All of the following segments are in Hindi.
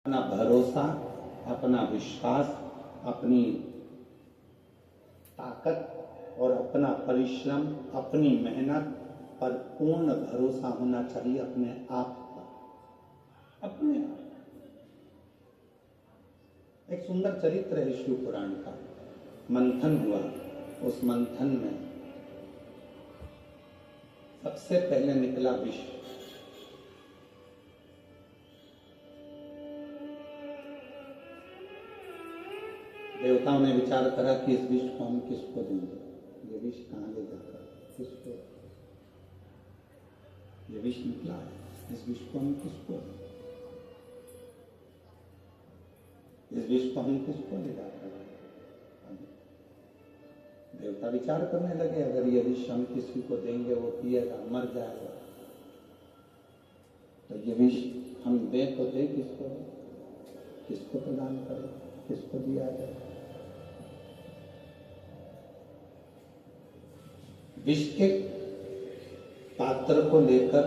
अपना भरोसा, अपना विश्वास, अपनी ताकत और अपना परिश्रम, अपनी मेहनत पर पूर्ण भरोसा होना चाहिए अपने आप पर, अपने आप। एक सुंदर चरित्र है शिव पुराण का। मंथन हुआ, उस मंथन में सबसे पहले निकला विष। देवताओं ने विचार करा कि इस विष को हम किसको देंगे, ये विष कहाँ ले जाकर किसको, ये विष निकला है, इस विष को हम किसको, इस विष को हम किसको ले जाकर। देवता विचार करने लगे, अगर ये विष हम किसी को देंगे, वो पिएगा मर जाएगा, तो ये विष हम दे तो दे किसको, किसको प्रदान करें, किसको दिया जाए। विष के पात्र को लेकर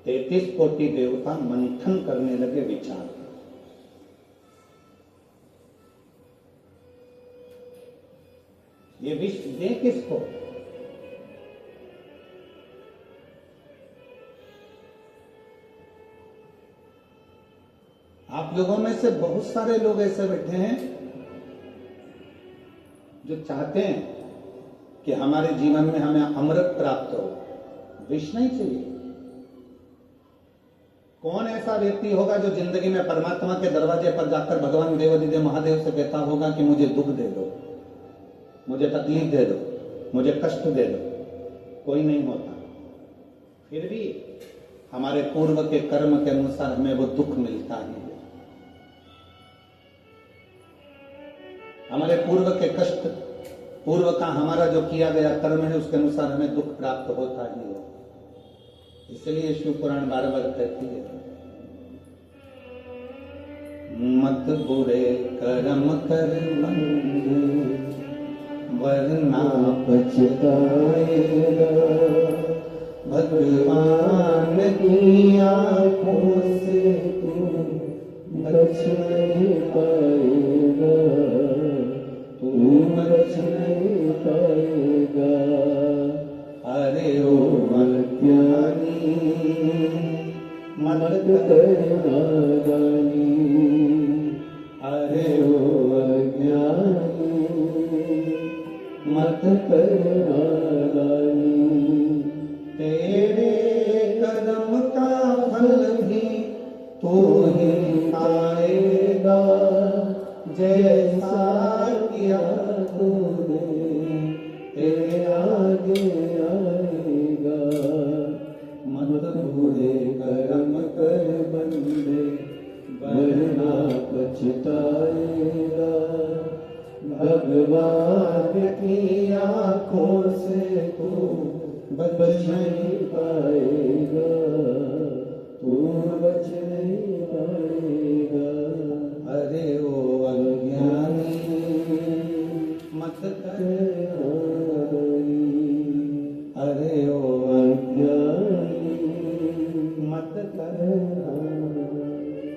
33 कोटि देवता मंथन करने लगे विचार। ये विष दे किसको, आप लोगों में से बहुत सारे लोग ऐसे बैठे हैं जो चाहते हैं कि हमारे जीवन में हमें अमृत प्राप्त हो, विष नहीं चाहिए। कौन ऐसा व्यक्ति होगा जो जिंदगी में परमात्मा के दरवाजे पर जाकर भगवान देवादिदेव महादेव से कहता होगा कि मुझे दुख दे दो, मुझे तकलीफ दे दो, मुझे कष्ट दे दो? कोई नहीं होता। फिर भी हमारे पूर्व के कर्म के अनुसार हमें वो दुख मिलता ही है, हमारे पूर्व के कष्ट, पूर्व का हमारा जो किया गया कर्म है उसके अनुसार हमें दुख प्राप्त होता ही है। इसलिए शिव पुराण बार बार कहती है, मत बुरे कर्म कर बंद वरना पछताएगा, भगवान की आंखों से तू बच नहीं पाएगा, तू बच नहीं पाएगा। अरे ओ अज्ञानी मत करना गानी, अरे ओ अज्ञानी मत करना गानी। तेरे कदम का फल भी तू ही पाएगा, जैसा किया तूने तेरे आगे आएगा। मत बुरे कर्म कर बंदे वरना पछताएगा, भगवान की आंखों से तू बच नहीं पाएगा, तू बच नहीं पाएगा। अरे ओ अज्ञानी मत कर, अरे ओ अज्ञानी मत कर।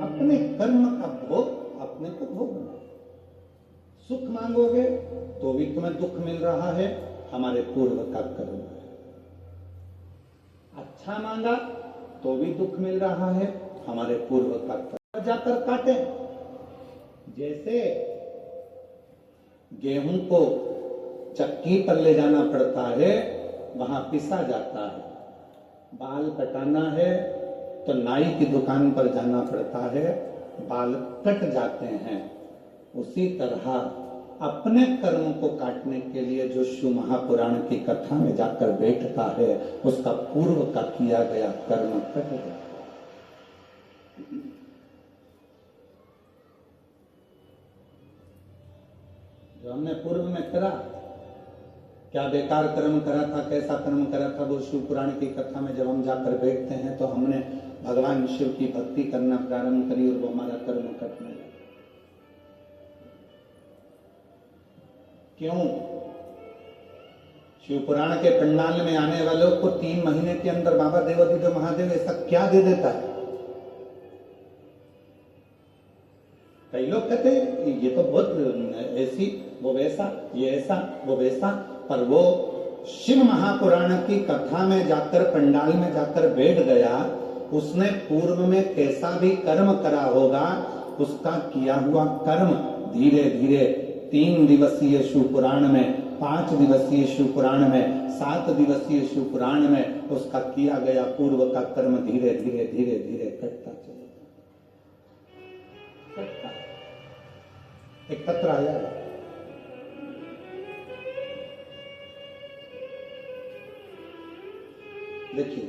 अपने कर्म का भोग अपने को भोगना। सुख मांगोगे तो भी तुम्हें दुख मिल रहा है, हमारे पूर्व का कर्म है। अच्छा मांगा तो भी दुख मिल रहा है, हमारे पूर्व का कर्म। जाकर काटे, जैसे गेहूं को चक्की पर ले जाना पड़ता है, वहां पिसा जाता है। बाल कटाना है तो नाई की दुकान पर जाना पड़ता है, बाल कट जाते हैं। उसी तरह अपने कर्म को काटने के लिए जो शिव महापुराण की कथा में जाकर बैठता है, उसका पूर्व का किया गया कर्म कट जाता है। जो हमने पूर्व में करा, क्या बेकार कर्म करा था, कैसा कर्म करा था, वो शिव पुराण की कथा में जब हम जाकर बैठते हैं तो हमने भगवान शिव की भक्ति करना प्रारंभ करी और वो हमारा कर्म कटने लगा। क्यों? शिव पुराण के पंडाल में आने वालों को 3 महीने के अंदर बाबा देवादिदेव महादेव ऐसा क्या दे देता है कई लोग कहते हैं ये तो बहुत ऐसी वो वैसा, ये ऐसा वो वैसा, पर वो शिव महापुराण की कथा में जाकर पंडाल में जाकर बैठ गया, उसने पूर्व में कैसा भी कर्म करा होगा, उसका किया हुआ कर्म धीरे धीरे 3 दिवसीय शिव पुराण में, 5 दिवसीय शिव पुराण में, 7 दिवसीय शिव पुराण में उसका किया गया पूर्व का कर्म धीरे धीरे धीरे धीरे कटता चलेगा, एकत्र आया। देखिए,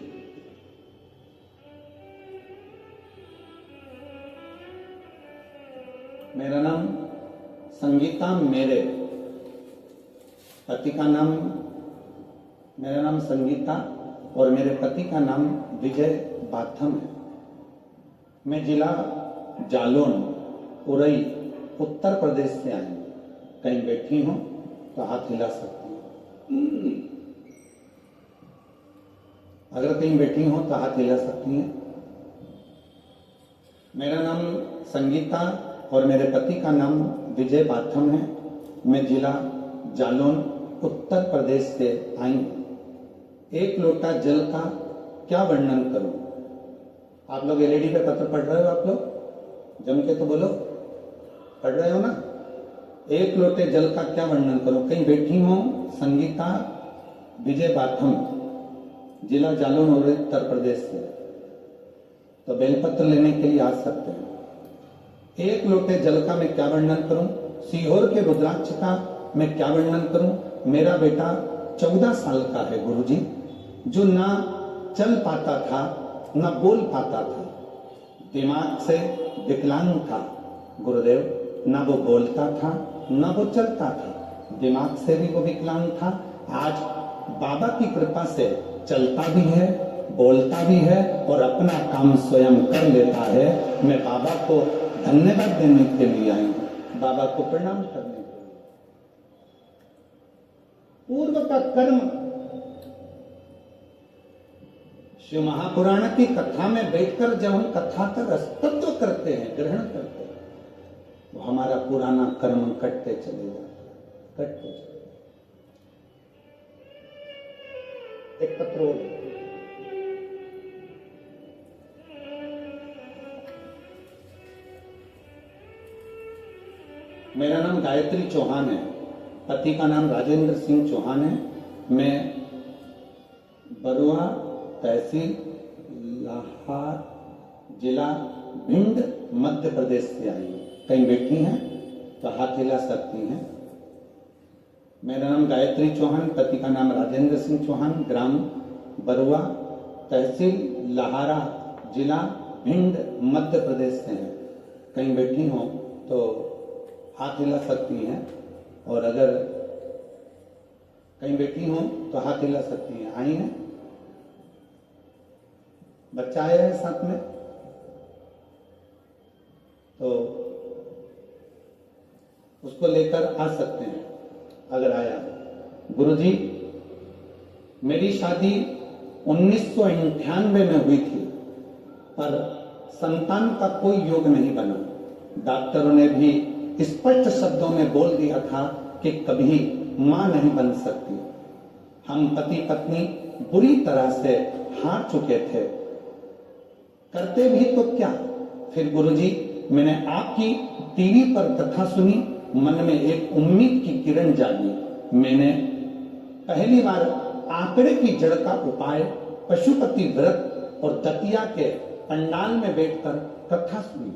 मेरा नाम संगीता, मेरे पति का नाम, मेरा नाम संगीता और मेरे पति का नाम विजय बाथम है। मैं जिला जालौन, उरई, उत्तर प्रदेश से आई हूं। कहीं बैठी हूं तो हाथ हिला सकती हूं, अगर कहीं बैठी हो तो हाथ हिला सकती हैं। मेरा नाम संगीता और मेरे पति का नाम विजय बाथम है। मैं जिला जालौन, उत्तर प्रदेश से आई हूं। 1 लोटा जल का क्या वर्णन करूं? आप लोग एलईडी पे पत्र पढ़ रहे हो? आप लोग जम के तो बोलो, पढ़ रहे हो ना? 1 लोटे जल का क्या वर्णन करूं? कहीं बैठी हो, संगीता विजय बाथम, जिला जालौन और उत्तर प्रदेश से, तो बेलपत्र लेने के लिए आ सकते हैं। 1 लोटे जल का मैं क्या वर्णन करूं? सीहोर के रुद्राक्ष का मैं क्या वर्णन करूं? मेरा बेटा 14 साल का है गुरुजी, जो ना चल पाता था ना बोल पाता था, दिमाग से विकलांग था गुरुदेव, ना वो बोलता था ना वो चलता था, दिमाग से भी वो विकलांग था। आज बाबा की कृपा से चलता भी है, बोलता भी है और अपना काम स्वयं कर लेता है। मैं बाबा को धन्यवाद देने के लिए आई हूं, बाबा को प्रणाम करने के लिए। पूर्व का कर्म शिव महापुराण की कथा में बैठकर जब हम कथा का रसतत्व करते हैं, ग्रहण करते हैं, तो हमारा पुराना कर्म कटते चले जाता है, कटते चले। एकत्र हो, मेरा नाम गायत्री चौहान है, पति का नाम राजेंद्र सिंह चौहान है। मैं बरुआ, तहसील लाहार, जिला भिंड, मध्य प्रदेश से आई हूं। कहीं बैठी हैं तो हाथ हिला सकती हैं। मेरा नाम गायत्री चौहान, पति का नाम राजेंद्र सिंह चौहान, ग्राम बरुआ, तहसील लाहारा, जिला भिंड, मध्य प्रदेश से हैं। कहीं बैठी हो तो हाथ हिला सकती हैं, और अगर कहीं बैठी हो तो हाथ हिला सकती हैं। आई हैं? बच्चा आया है साथ में तो उसको लेकर आ सकते हैं अगर आया। गुरुजी, मेरी शादी 1998 में हुई थी, पर संतान का कोई योग नहीं बना। डॉक्टरों ने भी स्पष्ट शब्दों में बोल दिया था कि कभी मां नहीं बन सकती। हम पति पत्नी बुरी तरह से हार चुके थे, करते भी तो क्या। फिर गुरुजी, मैंने आपकी टीवी पर कथा सुनी, मन में एक उम्मीद की किरण जागी। मैंने पहली बार आंकड़े की जड़ का उपाय, पशुपति व्रत और दतिया के पंडाल में बैठकर कथा सुनी।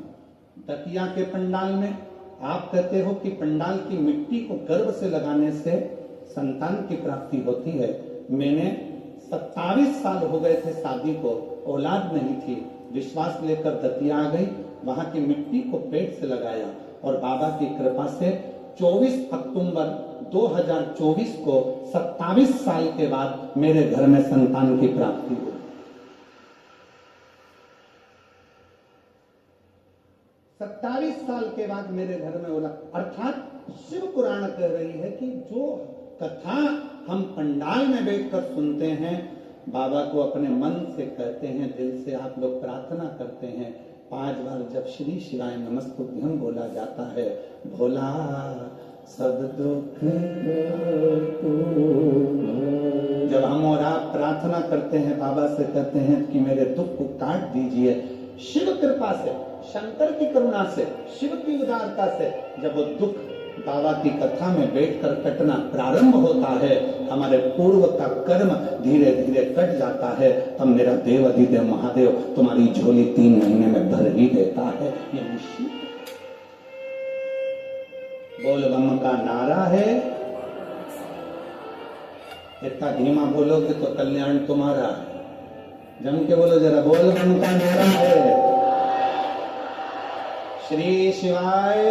दतिया के पंडाल में आप कहते हो कि पंडाल की मिट्टी को गर्भ से लगाने से संतान की प्राप्ति होती है। मैंने 27 साल हो गए थे शादी को, औलाद नहीं थी। विश्वास लेकर दतिया आ गई, वहां की मिट्टी को पेट से लगाया और बाबा की कृपा से 24 अक्टूबर 2024 को 27 साल के बाद मेरे घर में संतान की प्राप्ति हुई। 27 साल के बाद मेरे घर में औलाद, अर्थात शिव पुराण कह रही है कि जो कथा हम पंडाल में बैठकर सुनते हैं, बाबा को अपने मन से कहते हैं, दिल से आप लोग प्रार्थना करते हैं 5 बार जब श्री शिवाय नमस्तुभ्यं बोला जाता है, भोला सब दुख जब हम और आप प्रार्थना करते हैं, बाबा से कहते हैं कि मेरे दुख को काट दीजिए, शिव कृपा से, शंकर की करुणा से, शिव की उदारता से जब वो दुख बाबा की कथा में बैठकर कटना प्रारंभ होता है, हमारे पूर्व का कर्म धीरे धीरे कट जाता है, तब मेरा देव अधिदेव महादेव तुम्हारी झोली 3 महीने में भर ही देता है। ये निश्चित बोल बम का नारा है। इतना धीमा बोलोगे तो कल्याण तुम्हारा है, जम के बोलो जरा, बोल बम का नारा है। श्री शिवाय